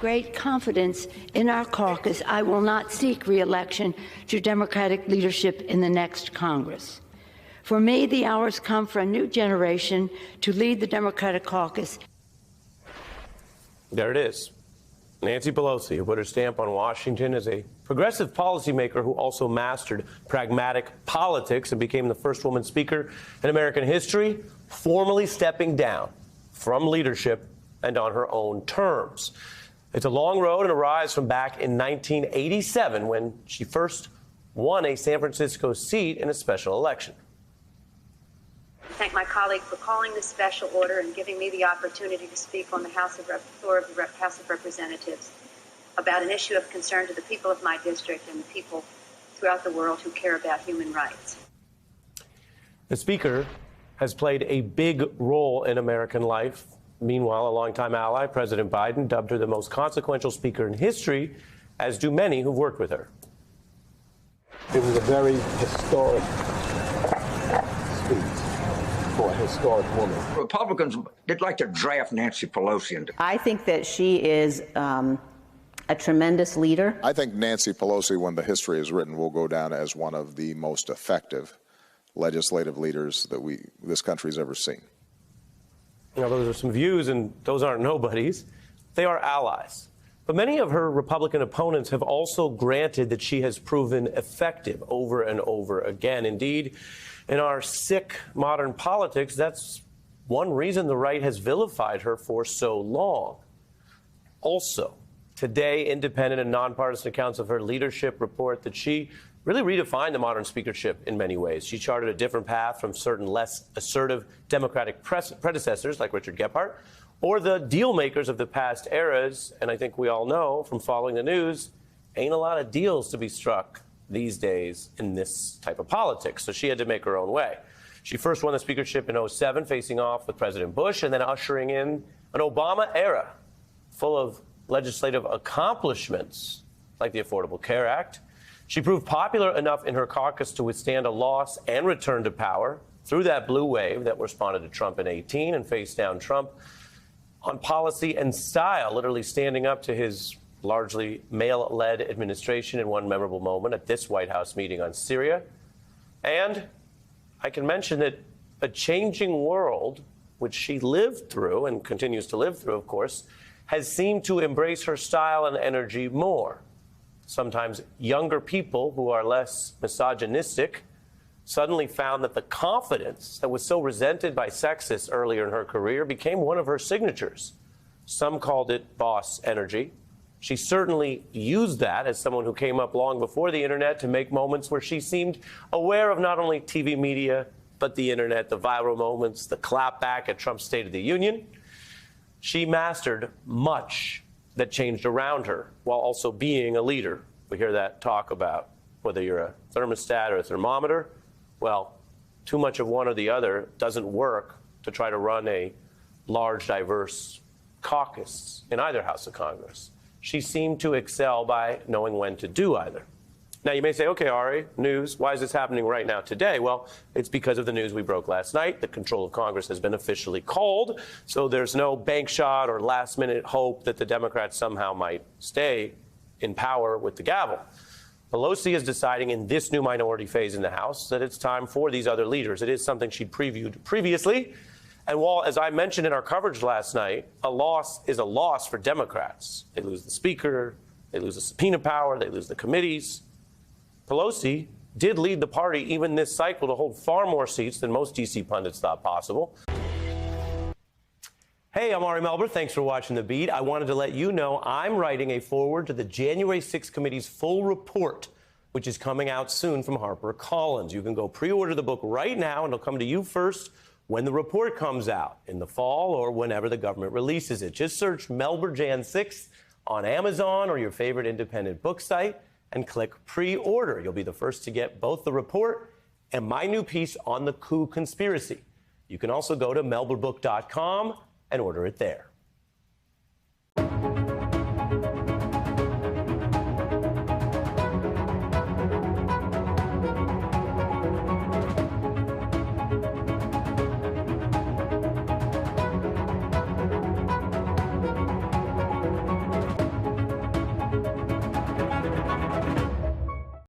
great confidence in our caucus, I will not seek re-election to Democratic leadership in the next Congress. For me, the hours come for a new generation to lead the Democratic caucus. There it is. Nancy Pelosi, who put her stamp on Washington as a progressive policymaker who also mastered pragmatic politics and became the first woman speaker in American history, formally stepping down from leadership and on her own terms. It's a long road and a rise from back in 1987 when she first won a San Francisco seat in a special election. I thank my colleague for calling this special order and giving me the opportunity to speak on the House of Representatives about an issue of concern to the people of my district and the people throughout the world who care about human rights. The Speaker has played a big role in American life. Meanwhile, a longtime ally, President Biden, dubbed her the most consequential speaker in history, as do many who've worked with her. It was a very historic speech for a historic woman. Republicans did like to draft Nancy Pelosi into. I think that she is a tremendous leader. I think Nancy Pelosi, when the history is written, will go down as one of the most effective legislative leaders that this country's ever seen. You know, those are some views, and those aren't nobodies. They are allies. But many of her Republican opponents have also granted that she has proven effective over and over again. Indeed, in our sick modern politics, that's one reason the right has vilified her for so long. Also, today, independent and nonpartisan accounts of her leadership report that she really redefined the modern speakership in many ways. She charted a different path from certain less assertive Democratic predecessors like Richard Gephardt or the deal makers of the past eras. And I think we all know from following the news, ain't a lot of deals to be struck these days in this type of politics. So she had to make her own way. She first won the speakership in 2007, facing off with President Bush, and then ushering in an Obama era full of legislative accomplishments like the Affordable Care Act. She proved popular enough in her caucus to withstand a loss and return to power through that blue wave that responded to Trump in 2018 and faced down Trump on policy and style, literally standing up to his largely male-led administration in one memorable moment at this White House meeting on Syria. And I can mention that a changing world, which she lived through and continues to live through, of course, has seemed to embrace her style and energy more. Sometimes younger people who are less misogynistic suddenly found that the confidence that was so resented by sexists earlier in her career became one of her signatures. Some called it boss energy. She certainly used that as someone who came up long before the internet to make moments where she seemed aware of not only TV media, but the internet, the viral moments, the clapback at Trump's State of the Union. She mastered much that changed around her while also being a leader. We hear that talk about whether you're a thermostat or a thermometer. Well, too much of one or the other doesn't work to try to run a large, diverse caucus in either House of Congress. She seemed to excel by knowing when to do either. Now, you may say, okay, Ari, news, why is this happening right now today? Well, it's because of the news we broke last night. The control of Congress has been officially called, so there's no bank shot or last-minute hope that the Democrats somehow might stay in power with the gavel. Pelosi is deciding in this new minority phase in the House that it's time for these other leaders. It is something she'd previewed previously. And while, as I mentioned in our coverage last night, a loss is a loss for Democrats. They lose the Speaker, they lose the subpoena power, they lose the committees. Pelosi did lead the party even this cycle to hold far more seats than most D.C. pundits thought possible. Hey, I'm Ari Melber. Thanks for watching The Beat. I wanted to let you know I'm writing a foreword to the January 6th committee's full report, which is coming out soon from HarperCollins. You can go pre-order the book right now, and it'll come to you first when the report comes out in the fall or whenever the government releases it. Just search Melber Jan 6 on Amazon or your favorite independent book site and click pre-order. You'll be the first to get both the report and my new piece on the coup conspiracy. You can also go to melberbook.com and order it there.